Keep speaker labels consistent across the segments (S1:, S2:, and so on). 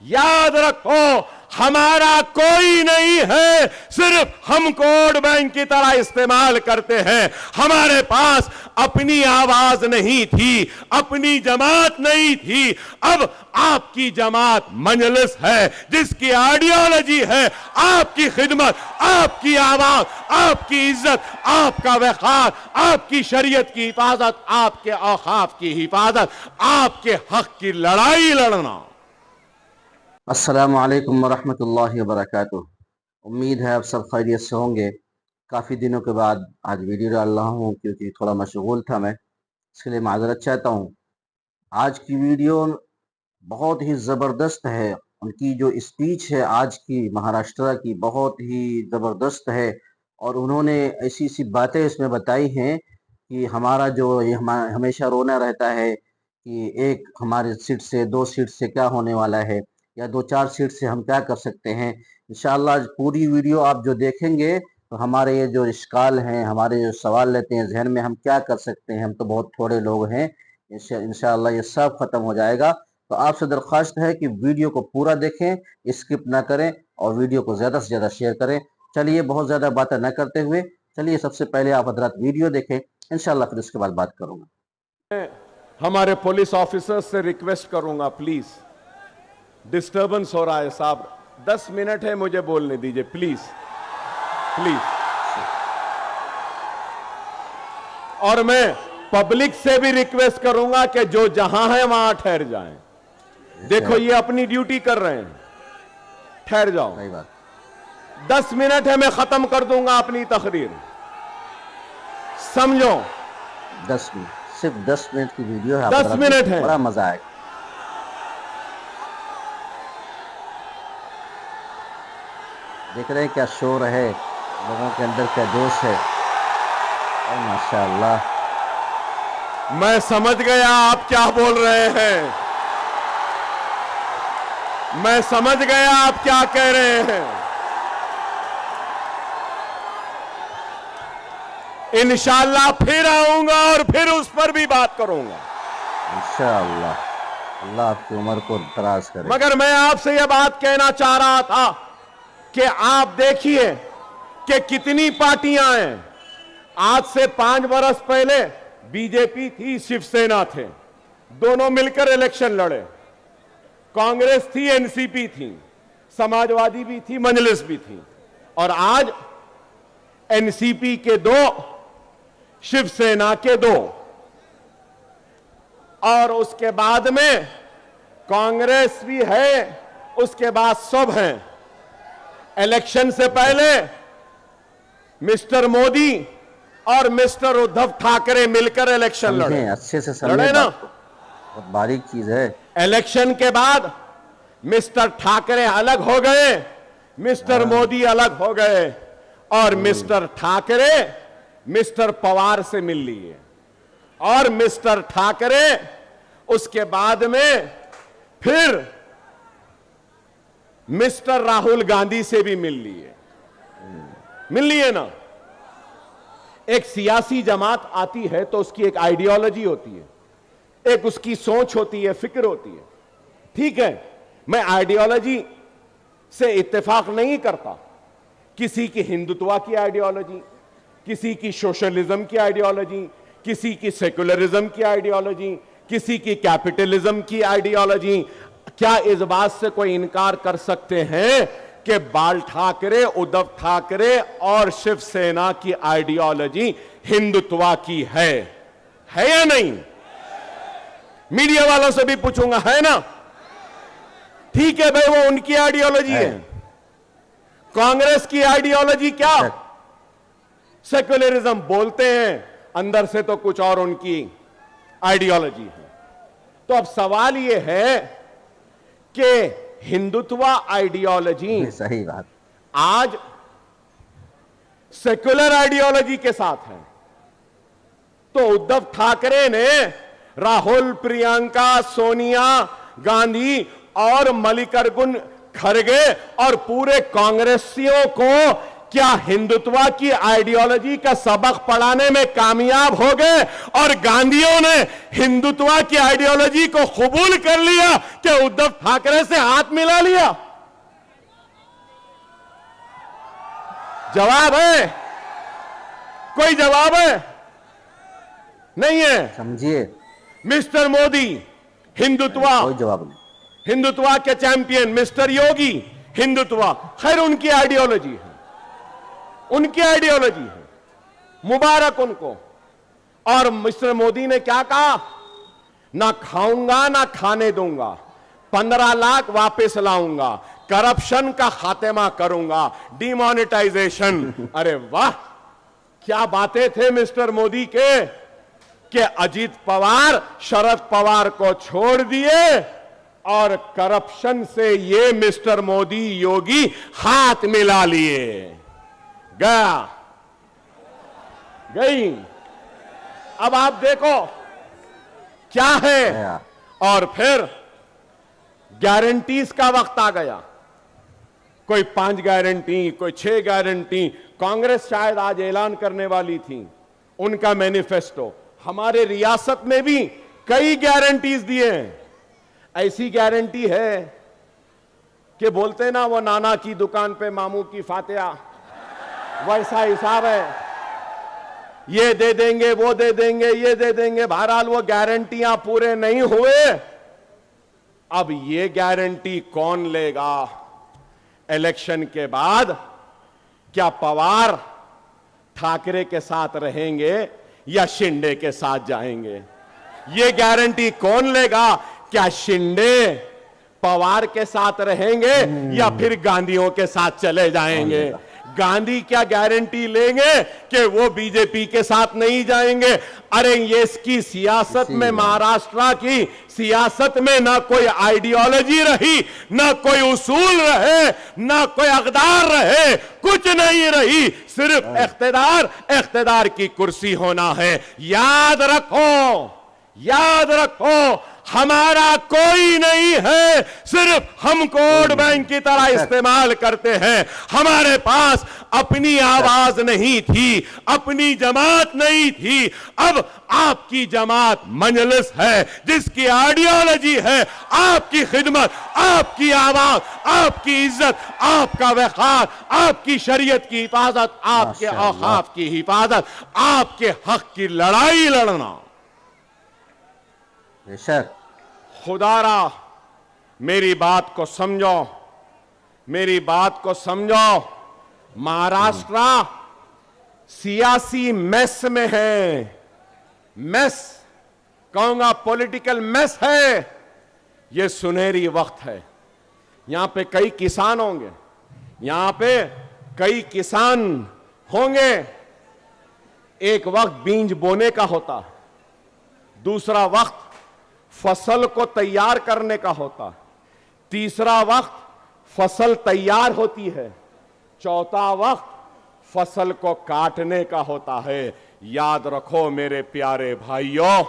S1: याद रखो, हमारा कोई नहीं है, सिर्फ हम कोड बैंक की तरह इस्तेमाल करते हैं। हमारे पास अपनी आवाज नहीं थी, अपनी जमात नहीं थी। अब आपकी जमात मजलिस है, जिसकी आइडियोलॉजी है आपकी खिदमत, आपकी आवाज, आपकी इज्जत, आपका वक़ार, आपकी शरीयत की हिफाजत, आपके औकाफ की हिफाजत, आपके हक की लड़ाई लड़ना।
S2: अस्सलामु अलैकुम वरहमतुल्लाहि वबरकातुह। उम्मीद है आप सब खैरियत से होंगे। काफ़ी दिनों के बाद आज वीडियो डाल रहा हूँ क्योंकि थोड़ा मशगूल था मैं, इसके लिए माज़रत चाहता हूँ। आज की वीडियो बहुत ही ज़बरदस्त है। उनकी जो स्पीच है आज की महाराष्ट्र की, बहुत ही ज़बरदस्त है और उन्होंने ऐसी ऐसी बातें इसमें बताई हैं कि हमारा जो ये हमेशा रोना रहता है कि एक हमारे सीट से, 2 सीट से क्या होने वाला है या 2-4 सीट से हम क्या कर सकते हैं। इंशाअल्लाह आज पूरी वीडियो आप जो देखेंगे तो हमारे ये जो इश्काल हैं, हमारे जो सवाल रहते हैं ज़हन में, हम क्या कर सकते हैं, हम तो बहुत थोड़े लोग हैं, इंशाअल्लाह ये सब ख़त्म हो जाएगा। तो आपसे दरख्वास्त है कि वीडियो को पूरा देखें, स्किप ना करें और वीडियो को ज़्यादा से ज़्यादा शेयर करें। चलिए बहुत ज़्यादा बातें न करते हुए चलिए सबसे पहले आप हज़रात वीडियो देखें, इंशाअल्लाह फिर उसके बाद बात करूँगा।
S1: हमारे पुलिस ऑफिसर्स से रिक्वेस्ट करूंगा, प्लीज, डिस्टर्बेंस हो रहा है साहब, 10 मिनट है, मुझे बोलने दीजिए प्लीज प्लीज। और मैं पब्लिक से भी रिक्वेस्ट करूंगा कि जो जहां है वहां ठहर जाएं। देखो ये अपनी ड्यूटी कर रहे हैं, ठहर जाओ।
S2: सही बात।
S1: 10 मिनट है, मैं खत्म कर दूंगा अपनी तकरीर, समझो।
S2: 10 मिनट, सिर्फ 10 मिनट की वीडियो है,
S1: 10 मिनट है,
S2: बड़ा मजा आएगा। देख रहे हैं क्या शोर है, लोगों के अंदर क्या जोश है, माशाअल्लाह।
S1: मैं समझ गया आप क्या बोल रहे हैं, मैं समझ गया आप क्या कह रहे हैं। इंशाअल्लाह फिर आऊंगा और फिर उस पर भी बात करूंगा
S2: इंशाअल्लाह। अल्लाह आपकी उम्र को दराज करे।
S1: मगर मैं आपसे यह बात कहना चाह रहा था कि आप देखिए कि कितनी पार्टियां हैं। आज से 5 बरस पहले बीजेपी थी, शिवसेना थे, दोनों मिलकर इलेक्शन लड़े। कांग्रेस थी, एनसीपी थी, समाजवादी भी थी, मजलिस भी थी। और आज एनसीपी के 2, शिवसेना के 2, और उसके बाद में कांग्रेस भी है, उसके बाद सब हैं। इलेक्शन से पहले मिस्टर मोदी और मिस्टर उद्धव ठाकरे मिलकर इलेक्शन लड़े,
S2: अच्छे से
S1: लड़े ना,
S2: बहुत बारीक चीज है।
S1: इलेक्शन के बाद मिस्टर ठाकरे अलग हो गए, मिस्टर मोदी अलग हो गए, और मिस्टर ठाकरे मिस्टर पवार से मिल लिए, और मिस्टर ठाकरे उसके बाद में फिर मिस्टर राहुल गांधी से भी मिल लिए ना। एक सियासी जमात आती है तो उसकी एक आइडियोलॉजी होती है, एक उसकी सोच होती है, फिक्र होती है। ठीक है, मैं आइडियोलॉजी से इत्तेफाक नहीं करता। किसी की हिंदुत्व की आइडियोलॉजी, किसी की सोशलिज्म की आइडियोलॉजी, किसी की सेकुलरिज्म की आइडियोलॉजी, किसी की कैपिटलिज्म की आइडियोलॉजी। क्या इस बात से कोई इनकार कर सकते हैं कि बाल ठाकरे, उद्धव ठाकरे और शिवसेना की आइडियोलॉजी हिंदुत्व की है या नहीं? मीडिया वालों से भी पूछूंगा, है ना? ठीक है भाई, वो उनकी आइडियोलॉजी है। कांग्रेस की आइडियोलॉजी क्या? सेकुलरिज्म बोलते हैं, अंदर से तो कुछ और उनकी आइडियोलॉजी है। तो अब सवाल यह है कि हिंदुत्व आइडियोलॉजी,
S2: सही बात,
S1: आज सेकुलर आइडियोलॉजी के साथ है। तो उद्धव ठाकरे ने राहुल, प्रियंका, सोनिया गांधी और मल्लिकार्जुन खड़गे और पूरे कांग्रेसियों को क्या हिंदुत्व की आइडियोलॉजी का सबक पढ़ाने में कामयाब हो गए और गांधीयों ने हिंदुत्व की आइडियोलॉजी को कबूल कर लिया कि उद्धव ठाकरे से हाथ मिला लिया? जवाब है? कोई जवाब है? नहीं है।
S2: समझिए
S1: मिस्टर मोदी हिंदुत्व,
S2: कोई जवाब नहीं।
S1: हिंदुत्व के चैंपियन मिस्टर योगी हिंदुत्व, खैर उनकी आइडियोलॉजी है, उनकी आइडियोलॉजी है, मुबारक उनको। और मिस्टर मोदी ने क्या कहा? ना खाऊंगा ना खाने दूंगा, 15 लाख वापस लाऊंगा, करप्शन का खात्मा करूंगा, डिमोनेटाइजेशन। अरे वाह, क्या बातें थे मिस्टर मोदी के कि अजीत पवार शरद पवार को छोड़ दिए और करप्शन से ये मिस्टर मोदी योगी हाथ मिला लिए। गया, गई। अब आप देखो क्या है। और फिर गारंटीज का वक्त आ गया, कोई 5 गारंटी, कोई 6 गारंटी। कांग्रेस शायद आज ऐलान करने वाली थी उनका मैनिफेस्टो। हमारे रियासत में भी कई गारंटीज दिए हैं। ऐसी गारंटी है कि बोलते ना वो नाना की दुकान पे मामू की फातिहा, वैसा हिसाब है। ये दे देंगे, वो दे देंगे, ये दे देंगे, बहरहाल वो गारंटियां पूरे नहीं हुए। अब ये गारंटी कौन लेगा? इलेक्शन के बाद क्या पवार ठाकरे के साथ रहेंगे या शिंदे के साथ जाएंगे? ये गारंटी कौन लेगा? क्या शिंदे पवार के साथ रहेंगे या फिर गांधीयों के साथ चले जाएंगे? गांधी क्या गारंटी लेंगे कि वो बीजेपी के साथ नहीं जाएंगे? अरे ये इसकी सियासत में, महाराष्ट्र की सियासत में ना कोई आइडियोलॉजी रही, ना कोई उसूल रहे, ना कोई अक़दार रहे, कुछ नहीं रही, सिर्फ इख्तिदार की कुर्सी होना है। याद रखो, याद रखो, हमारा कोई नहीं है, सिर्फ हम वोट बैंक की तरह इस्तेमाल करते हैं। हमारे पास अपनी आवाज नहीं थी, अपनी जमात नहीं थी। अब आपकी जमात मजलिस है, जिसकी आइडियोलॉजी है आपकी खिदमत, आपकी आवाज, आपकी इज्जत, आपका वक़ार, आपकी शरीयत की हिफाजत, आपके औकाफ की हिफाजत, आपके हक की लड़ाई लड़ना।
S2: बेशक।
S1: खुदारा मेरी बात को समझो, मेरी बात को समझो। महाराष्ट्र सियासी मेस में है, मेस कहूंगा, पॉलिटिकल मेस है। यह सुनहरी वक्त है। यहां पे कई किसान होंगे, यहां पे कई किसान होंगे। एक वक्त बीज बोने का होता है, दूसरा वक्त फसल को तैयार करने का होता, तीसरा वक्त फसल तैयार होती है, चौथा वक्त फसल को काटने का होता है। याद रखो मेरे प्यारे भाइयों,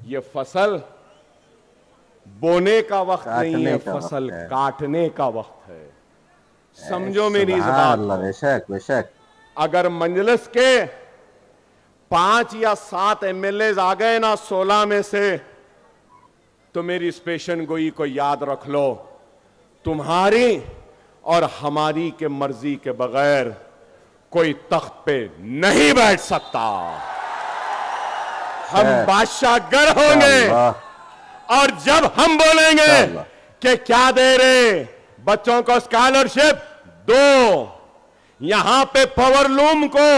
S1: ये फसल बोने का वक्त नहीं है, फसल काटने का वक्त है। समझो मेरी इस बात को।
S2: बेशक बेशक।
S1: अगर मंजलिस के 5 या 7 एमएलए आ गए ना 16 में से, तो मेरी इस पेशन गोई को याद रख लो, तुम्हारी और हमारी के मर्जी के बगैर कोई तख्त पे नहीं बैठ सकता। हम बादशाह गर होंगे और जब हम बोलेंगे कि क्या दे रहे बच्चों को स्कॉलरशिप दो, यहां पे पावरलूम को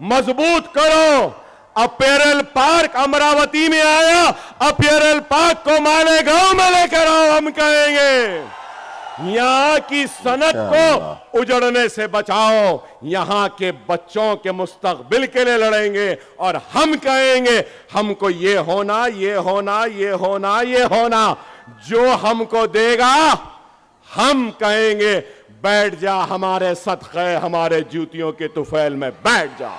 S1: मजबूत करो। अपैरल पार्क अमरावती में आया, अपैरल पार्क को मालेगांव में लेकर आओ, हम कहेंगे। यहां की सनत को उजड़ने से बचाओ, यहां के बच्चों के मुस्तकबिल के लिए लड़ेंगे और हम कहेंगे हमको ये होना, ये होना, ये होना, ये होना। जो हमको देगा हम कहेंगे बैठ जा हमारे सदक़े, हमारे जूतियों के तुफैल में बैठ जा।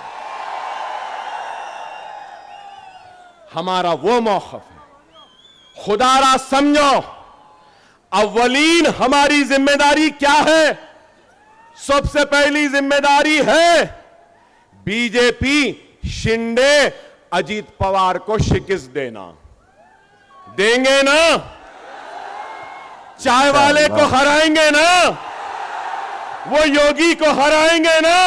S1: हमारा वो मौक़िफ़ है। खुदारा समझो, अव्वलीन हमारी जिम्मेदारी क्या है? सबसे पहली जिम्मेदारी है बीजेपी शिंदे अजीत पवार को शिकस्त देना। देंगे ना? चाय वाले को हराएंगे ना? वो योगी को हराएंगे ना?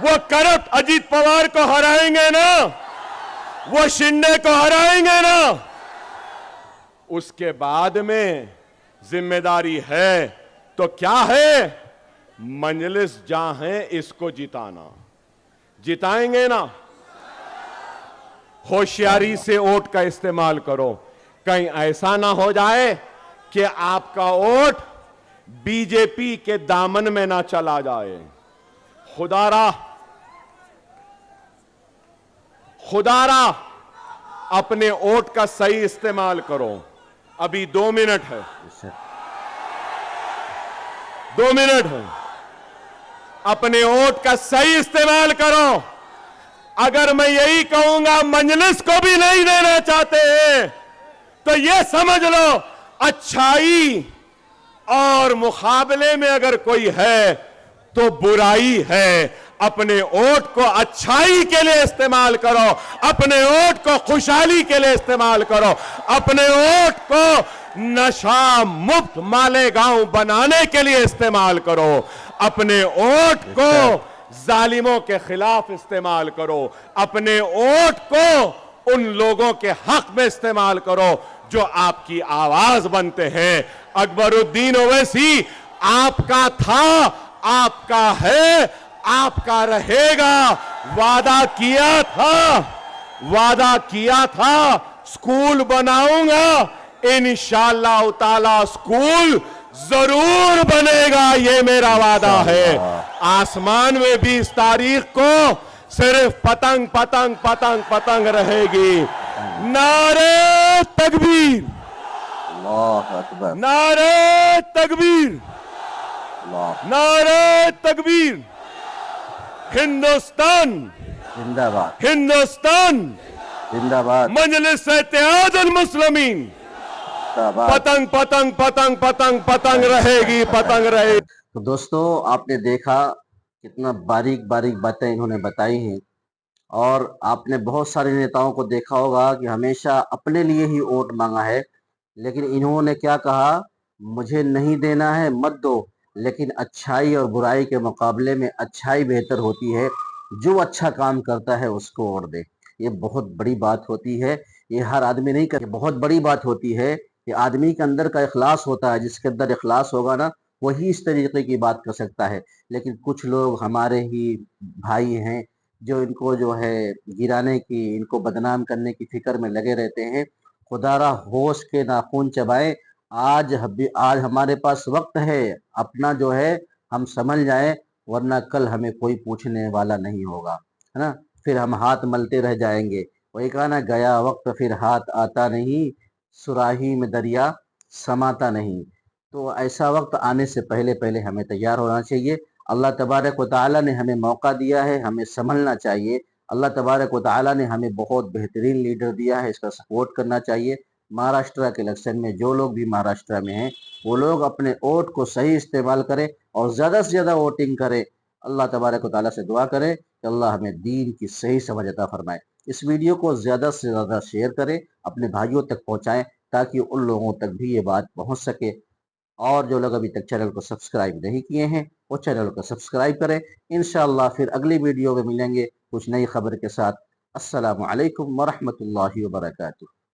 S1: वो करप्ट अजीत पवार को हराएंगे ना? वो शिंदे को हराएंगे ना? उसके बाद में जिम्मेदारी है तो क्या है? मजलिस जहां है इसको जिताना। जिताएंगे ना? होशियारी से वोट का इस्तेमाल करो। कहीं ऐसा ना हो जाए कि आपका वोट बीजेपी के दामन में ना चला जाए। खुदारा अपने वोट का सही इस्तेमाल करो। अभी 2 मिनट है, 2 मिनट है। अपने वोट का सही इस्तेमाल करो। अगर मैं यही कहूंगा मजलिस को भी नहीं देना चाहते हैं तो यह समझ लो अच्छाई और मुकाबले में अगर कोई है तो बुराई है। अपने वोट को अच्छाई के लिए इस्तेमाल करो। अपने वोट को खुशहाली के लिए इस्तेमाल करो। अपने वोट को नशा मुक्त मालेगांव बनाने के लिए इस्तेमाल करो। अपने वोट को जालिमों के खिलाफ इस्तेमाल करो। अपने वोट को उन लोगों के हक में इस्तेमाल करो जो आपकी आवाज बनते हैं। अकबरुद्दीन ओवैसी आपका था, आपका है, आपका रहेगा। वादा किया था स्कूल बनाऊंगा। इंशाअल्लाह ताला स्कूल जरूर बनेगा, ये मेरा वादा है। आसमान में 20 तारीख को सिर्फ पतंग पतंग पतंग पतंग रहेगी। नारे तकबीर,
S2: अल्लाह अकबर,
S1: नारे तकबीर, नारे तकबीर। हिंदुस्तान
S2: जिंदाबाद,
S1: हिंदुस्तान
S2: जिंदाबाद,
S1: मजलिस इत्तेहादुल मुस्लिमीन। पतंग पतंग पतंग पतंग पतंग रहेगी, पतंग रहेगी।
S2: तो दोस्तों आपने देखा कितना बारीक बारीक बातें इन्होंने बताई हैं। और आपने बहुत सारे नेताओं को देखा होगा कि हमेशा अपने लिए ही वोट मांगा है, लेकिन इन्होंने क्या कहा? मुझे नहीं देना है, मत दो, लेकिन अच्छाई और बुराई के मुकाबले में अच्छाई बेहतर होती है। जो अच्छा काम करता है उसको वोट दे। ये बहुत बड़ी बात होती है। ये हर आदमी नहीं कर, बहुत बड़ी बात होती है कि आदमी के अंदर का इखलास होता है। जिसके अंदर इखलास होगा ना, वही इस तरीके की बात कर सकता है। लेकिन कुछ लोग हमारे ही भाई हैं जो इनको जो है गिराने की, इनको बदनाम करने की फिक्र में लगे रहते हैं। खुदारा होश के नाखून चबाएं। आज हमारे पास वक्त है, अपना जो है हम समझ जाएं, वरना कल हमें कोई पूछने वाला नहीं होगा, है ना। फिर हम हाथ मलते रह जाएंगे। वही कहा ना, गया वक्त फिर हाथ आता नहीं, सुराही में दरिया समाता नहीं। तो ऐसा वक्त आने से पहले पहले हमें तैयार होना चाहिए। अल्लाह तबारक व तआला ने हमें मौका दिया है, हमें संभलना चाहिए। अल्लाह तबारक व तआला ने हमें बहुत बेहतरीन लीडर दिया है, इसका सपोर्ट करना चाहिए। महाराष्ट्र के इलेक्शन में जो लोग भी महाराष्ट्र में हैं वो लोग अपने वोट को सही इस्तेमाल करें और ज़्यादा से ज़्यादा वोटिंग करें। अल्लाह तबारक व तआला से दुआ करें कि अल्लाह हमें दीन की सही समझ अता फरमाए। इस वीडियो को ज़्यादा से ज़्यादा शेयर करें, अपने भाइयों तक पहुँचाएँ, ताकि उन लोगों तक भी ये बात पहुँच सके। और जो लोग अभी तक चैनल को सब्सक्राइब नहीं किए हैं वो चैनल को सब्सक्राइब करें। इंशाअल्लाह फिर अगली वीडियो में मिलेंगे कुछ नई खबर के साथ। अस्सलामु अलैकुम व रहमतुल्लाहि व बरकातुहू।